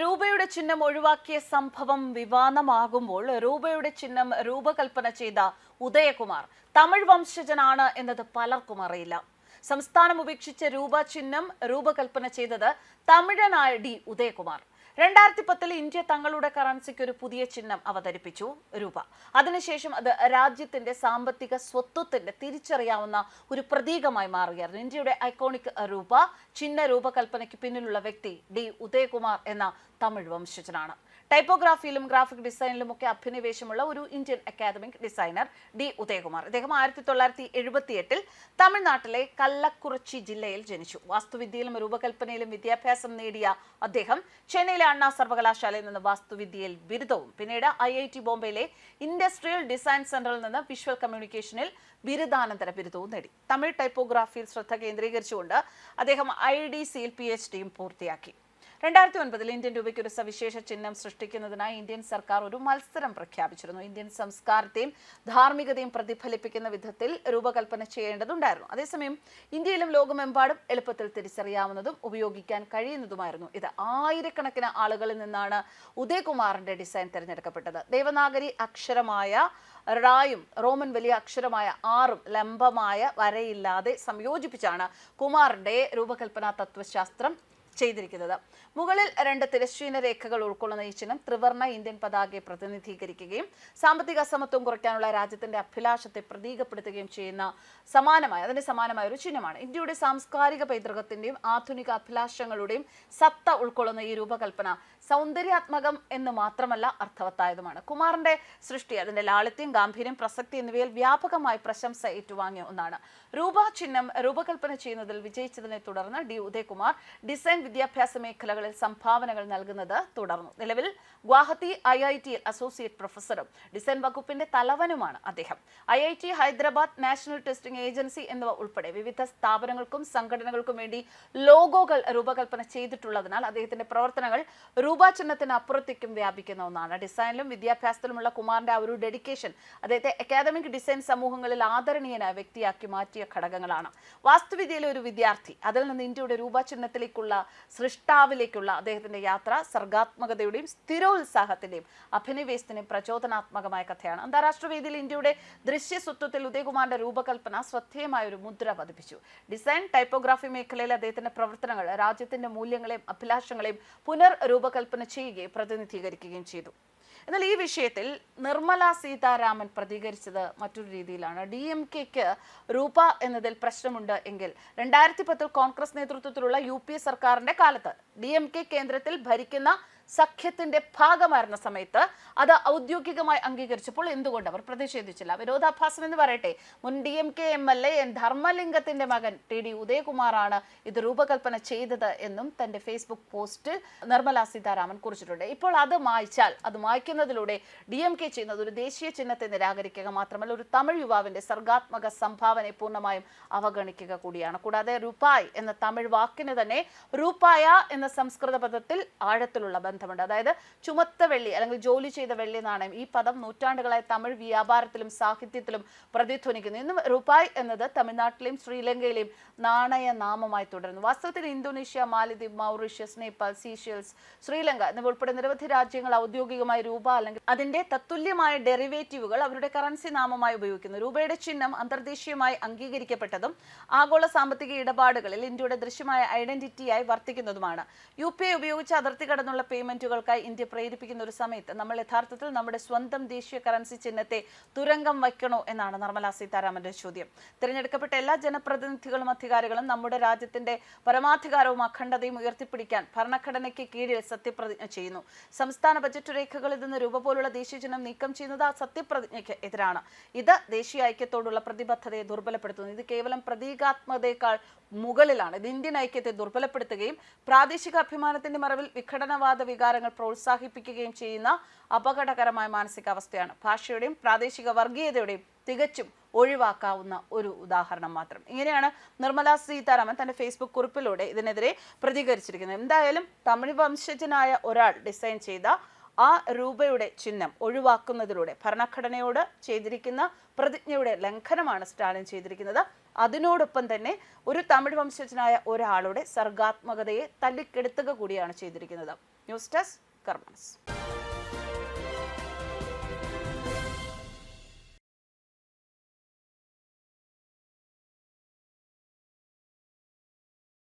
രൂപയുടെ ചിഹ്നം ഒഴിവാക്കിയ സംഭവം വിവാദമാകുമ്പോൾ രൂപയുടെ ചിഹ്നം രൂപകൽപ്പന ചെയ്ത ഉദയകുമാർ തമിഴ് വംശജനാണ് എന്നത് പലർക്കും അറിയില്ല. സംസ്ഥാനം ഉപേക്ഷിച്ച രൂപ ചിഹ്നം രൂപകൽപ്പന ചെയ്തത് തമിഴനായ ഉദയകുമാർ. 2010 ഇന്ത്യ തങ്ങളുടെ കറൻസിക്ക് ഒരു പുതിയ ചിഹ്നം അവതരിപ്പിച്ചു, രൂപ. അതിനുശേഷം അത് രാജ്യത്തിന്റെ സാമ്പത്തിക സ്വത്വത്തിന്റെ തിരിച്ചറിയാവുന്ന ഒരു പ്രതീകമായി മാറുകയായിരുന്നു. ഇന്ത്യയുടെ ഐക്കോണിക് രൂപ ചിഹ്ന രൂപകൽപ്പനയ്ക്ക് പിന്നിലുള്ള വ്യക്തി ഉദയകുമാർ എന്ന തമിഴ് വംശജനാണ്. ടൈപ്പോഗ്രാഫിയിലും ഗ്രാഫിക് ഡിസൈനിലും ഒക്കെ അഭിനിവേശമുള്ള ഒരു ഇന്ത്യൻ അക്കാദമിക് ഡിസൈനർ ഉദയകുമാർ. അദ്ദേഹം 1978 തമിഴ്നാട്ടിലെ കള്ളക്കുറിച്ചി ജില്ലയിൽ ജനിച്ചു. വാസ്തുവിദ്യയിലും രൂപകൽപ്പനയിലും വിദ്യാഭ്യാസം നേടിയ അദ്ദേഹം ചെന്നൈയിലെ അണ്ണാ സർവകലാശാലയിൽ നിന്ന് വാസ്തുവിദ്യയിൽ ബിരുദവും പിന്നീട് IIT ബോംബെയിലെ ഇൻഡസ്ട്രിയൽ ഡിസൈൻ സെന്ററിൽ നിന്ന് വിഷ്വൽ കമ്മ്യൂണിക്കേഷനിൽ ബിരുദാനന്തര ബിരുദവും നേടി. തമിഴ് ടൈപ്പോഗ്രാഫിയിൽ ശ്രദ്ധ കേന്ദ്രീകരിച്ചുകൊണ്ട് അദ്ദേഹം IDCയിൽ PhDയും പൂർത്തിയാക്കി. 2009 ഇന്ത്യൻ രൂപയ്ക്ക് ഒരു സവിശേഷ ചിഹ്നം സൃഷ്ടിക്കുന്നതിനായി ഇന്ത്യൻ സർക്കാർ ഒരു മത്സരം പ്രഖ്യാപിച്ചിരുന്നു. ഇന്ത്യൻ സംസ്കാരത്തെയും ധാർമ്മികതയും പ്രതിഫലിപ്പിക്കുന്ന വിധത്തിൽ രൂപകൽപ്പന ചെയ്യേണ്ടതുണ്ടായിരുന്നു. അതേസമയം ഇന്ത്യയിലും ലോകമെമ്പാടും എളുപ്പത്തിൽ തിരിച്ചറിയാവുന്നതും ഉപയോഗിക്കാൻ കഴിയുന്നതുമായിരുന്നു ഇത്. ആയിരക്കണക്കിന് ആളുകളിൽ നിന്നാണ് ഉദയകുമാറിന്റെ ഡിസൈൻ തിരഞ്ഞെടുക്കപ്പെട്ടത്. ദേവനാഗരി അക്ഷരമായ റായും റോമൻ വലിയ അക്ഷരമായ ആറും ലംബമായ വരയില്ലാതെ സംയോജിപ്പിച്ചാണ് കുമാറിന്റെ രൂപകൽപ്പനാ തത്വശാസ്ത്രം ചെയ്തിരിക്കുന്നത്. മുകളിൽ 2 തിരശ്ചീന രേഖകൾ ഉൾക്കൊള്ളുന്ന ഈ ചിഹ്നം ത്രിവർണ്ണ ഇന്ത്യൻ പതാകയെ പ്രതിനിധീകരിക്കുകയും സാമ്പത്തിക അസമത്വം കുറയ്ക്കാനുള്ള രാജ്യത്തിന്റെ അഭിലാഷത്തെ പ്രതീകപ്പെടുത്തുകയും ചെയ്യുന്ന സമാനമായ ഒരു ചിഹ്നമാണ്. ഇന്ത്യയുടെ സാംസ്കാരിക പൈതൃകത്തിന്റെയും ആധുനിക അഭിലാഷങ്ങളുടെയും സത്ത ഉൾക്കൊള്ളുന്ന ഈ രൂപകൽപ്പന സൗന്ദര്യാത്മകം എന്ന് മാത്രമല്ല അർത്ഥവത്തായതുമാണ്. കുമാറിന്റെ സൃഷ്ടി അതിന്റെ ലാളിത്യം, ഗാംഭീര്യം, പ്രസക്തി എന്നിവയിൽ വ്യാപകമായി പ്രശംസ ഏറ്റുവാങ്ങിയ ഒന്നാണ്. രൂപ ചിഹ്നം രൂപകൽപ്പന ചെയ്യുന്നതിൽ വിജയിച്ചതിനെ തുടർന്ന് ഉദയകുമാർ ഡിസൈൻ വിദ്യാഭ്യാസ മേഖലകളിൽ സംഭാവനകൾ നൽകുന്നത് തുടർന്നു. നിലവിൽ ഗുവാഹത്തി IITയിൽ അസോസിയേറ്റ് പ്രൊഫസറും ഡിസൈൻ വകുപ്പിന്റെ തലവനുമാണ് അദ്ദേഹം. IIT Hyderabad, national testing agency എന്നിവ ഉൾപ്പെടെ വിവിധ സ്ഥാപനങ്ങൾക്കും സംഘടനകൾക്കും വേണ്ടി ലോഗോകൾ രൂപകൽപ്പന ചെയ്തിട്ടുള്ളതിനാൽ അദ്ദേഹത്തിന്റെ പ്രവർത്തനങ്ങൾ രൂപ ചിഹ്നത്തിന് അപ്പുറത്തേക്കും വ്യാപിക്കുന്ന ഒന്നാണ്. ഡിസൈനിലും വിദ്യാഭ്യാസത്തിലുമുള്ള കുമാറിന്റെ ഒരു ഡെഡിക്കേഷൻ അദ്ദേഹത്തെ അക്കാദമിക് ഡിസൈൻ സമൂഹങ്ങളിൽ ആദരണീയനായ വ്യക്തിയാക്കി മാറ്റിയ ഘടകങ്ങളാണ്. വാസ്തുവിദ്യയിലെ ഒരു വിദ്യാർത്ഥി, അതിൽ നിന്ന് ഇന്ത്യയുടെ രൂപ ചിഹ്നത്തിലേക്കുള്ള സൃഷ്ടാവിലേക്കുള്ള അദ്ദേഹത്തിന്റെ യാത്ര സർഗാത്മകതയുടെയും സ്ഥിരോത്സാഹത്തിന്റെയും അഭിനിവേശത്തിന്റെയും പ്രചോദനാത്മകമായ കഥയാണ്. അന്താരാഷ്ട്ര വേദിയിൽ ഇന്ത്യയുടെ ദൃശ്യസ്വത്വത്തിൽ ഉദയകുമാറിന്റെ രൂപകൽപ്പന ശ്രദ്ധേയമായ ഒരു മുദ്ര പതിപ്പിച്ചു. ഡിസൈൻ ടൈപ്പോഗ്രാഫി മേഖലയിൽ അദ്ദേഹത്തിന്റെ പ്രവർത്തനങ്ങൾ രാജ്യത്തിന്റെ മൂല്യങ്ങളെയും അഭിലാഷങ്ങളെയും രൂപകൽപ്പന ചെയ്യുകയും പ്രതിനിധീകരിക്കുകയും ചെയ്തു. എന്നാൽ ഈ വിഷയത്തിൽ നിർമ്മല സീതാരാമൻ പ്രതികരിച്ചത് മറ്റൊരു രീതിയിലാണ്. DMKക്ക് രൂപ എന്നതിൽ പ്രശ്നമുണ്ട് എങ്കിൽ 2010 കോൺഗ്രസ് നേതൃത്വത്തിലുള്ള UPA സർക്കാരിന്റെ കാലത്ത് DMK കേന്ദ്രത്തിൽ ഭരിക്കുന്ന സഖ്യത്തിന്റെ ഭാഗമായിരുന്ന സമയത്ത് അത് ഔദ്യോഗികമായി അംഗീകരിച്ചപ്പോൾ എന്തുകൊണ്ട് അവർ പ്രതിഷേധിച്ചില്ല? വിരോധാഭാസം എന്ന് പറയട്ടെ, മുൻ DMK MLA ധർമ്മലിംഗത്തിന്റെ മകൻ ഉദയകുമാറാണ് ഇത് രൂപകൽപ്പന ചെയ്തത് എന്നും തന്റെ ഫേസ്ബുക്ക് പോസ്റ്റിൽ നിർമ്മല സീതാരാമൻ കുറിച്ചിട്ടുണ്ട്. ഇപ്പോൾ അത് മായ്ക്കുന്നതിലൂടെ DMK ചെയ്യുന്നത് ഒരു ദേശീയ ചിഹ്നത്തെ നിരാകരിക്കുക മാത്രമല്ല, ഒരു തമിഴ് യുവാവിന്റെ സർഗാത്മക സംഭാവനയെ പൂർണ്ണമായും അവഗണിക്കുക കൂടിയാണ്. കൂടാതെ റുപായ് എന്ന തമിഴ് വാക്കിന് തന്നെ രൂപായ എന്ന സംസ്കൃത പദത്തിൽ ആഴത്തിലുള്ള ബന്ധമുണ്ട്. അതായത് ചുമത്ത വെള്ളി അല്ലെങ്കിൽ ജോലി ചെയ്ത വെള്ളി നാണയം. ഈ പദം നൂറ്റാണ്ടുകളായി തമിഴ് വ്യാപാരത്തിലും സാഹിത്യത്തിലും പ്രതിധ്വനിക്കുന്നു. ഇന്നും റുപായ് എന്നത് തമിഴ്നാട്ടിലെയും ശ്രീലങ്കയിലെയും നാണയ നാമമായി തുടരുന്നു. വാസ്തവത്തിൽ ഇന്തോനേഷ്യ, മാലദ്വീപ്, മൗറീഷ്യസ്, നേപ്പാൾ, സീഷെൽസ്, ശ്രീലങ്ക എന്നിവ ഉൾപ്പെടെ നിരവധി രാജ്യങ്ങൾ ഔദ്യോഗികമായി രൂപ അല്ലെങ്കിൽ അതിന്റെ തത്തുല്യമായ ഡെറിവേറ്റീവുകൾ അവരുടെ കറൻസി നാമമായി ഉപയോഗിക്കുന്നു. രൂപയുടെ ചിഹ്നം അന്തർദേശീയമായി അംഗീകരിക്കപ്പെട്ടതും ആഗോള സാമ്പത്തിക ഇടപാടുകളിൽ ഇന്ത്യയുടെ ദൃശ്യമായ ഐഡന്റിറ്റിയായി വർത്തിക്കുന്നതുമാണ്. UPA ഉപയോഗിച്ച് അതിർത്തി കടന്നുള്ള പേയ്മെന്റുകൾക്കായി ഇന്ത്യ പ്രേരിപ്പിക്കുന്ന ഒരു സമയത്ത് നമ്മൾ യഥാർത്ഥത്തിൽ നമ്മുടെ സ്വന്തം ദേശീയ കറൻസി ചിഹ്നത്തെ തുരങ്കം വയ്ക്കണോ എന്നാണ് നിർമ്മല സീതാരാമന്റെ ചോദ്യം. തിരഞ്ഞെടുക്കപ്പെട്ട എല്ലാ ജനപ്രതിനിധികളും അധികാരികളും നമ്മുടെ രാജ്യത്തിന്റെ പരമാധികാരവും അഖണ്ഡതയും ഉയർത്തിപ്പിടിക്കാൻ ഭരണഘടനയ്ക്ക് കീഴിൽ സത്യപ്രതിജ്ഞ ചെയ്യുന്നു. സംസ്ഥാന ബജറ്റ് രേഖകളിൽ നിന്ന് രൂപ പോലുള്ള ദേശീയ ചിഹ്നം നീക്കം ചെയ്യുന്നത് ആ സത്യപ്രതിജ്ഞയ്ക്ക് എതിരാണ്. ഇത് ദേശീയ ഐക്യത്തോടുള്ള പ്രതിബദ്ധതയെ ദുർബലപ്പെടുത്തുന്നു. ഇത് കേവലം പ്രതീകാത്മകതയേക്കാൾ മുകളിലാണ്. ഇത് ഇന്ത്യൻ ഐക്യത്തെ ദുർബലപ്പെടുത്തുകയും പ്രാദേശിക അഭിമാനത്തിന്റെ മറവിൽ വിഘടനവാദ വികാരങ്ങൾ പ്രോത്സാഹിപ്പിക്കുകയും ചെയ്യുന്ന അപകടകരമായ മാനസികാവസ്ഥയാണ്. ഭാഷയുടെയും പ്രാദേശിക വർഗീയതയുടെയും തികച്ചും ഒഴിവാക്കാവുന്ന ഒരു ഉദാഹരണം മാത്രം. ഇങ്ങനെയാണ് നിർമ്മല സീതാരാമൻ തന്റെ ഫേസ്ബുക്ക് കുറിപ്പിലൂടെ ഇതിനെതിരെ പ്രതികരിച്ചിരിക്കുന്നത്. എന്തായാലും തമിഴ് വംശജനായ ഒരാൾ ഡിസൈൻ ചെയ്ത ആ രൂപയുടെ ചിഹ്നം ഒഴിവാക്കുന്നതിലൂടെ ഭരണഘടനയോട് ചെയ്തിരിക്കുന്ന പ്രതിജ്ഞയുടെ ലംഘനമാണ് സ്റ്റാലിൻ ചെയ്തിരിക്കുന്നത്. അതിനോടൊപ്പം തന്നെ ഒരു തമിഴ് വംശജനായ ഒരാളുടെ സർഗാത്മകതയെ തല്ലിക്കെടുത്തുക കൂടിയാണ് ചെയ്തിരിക്കുന്നത്. News desk കർമ്മസ്.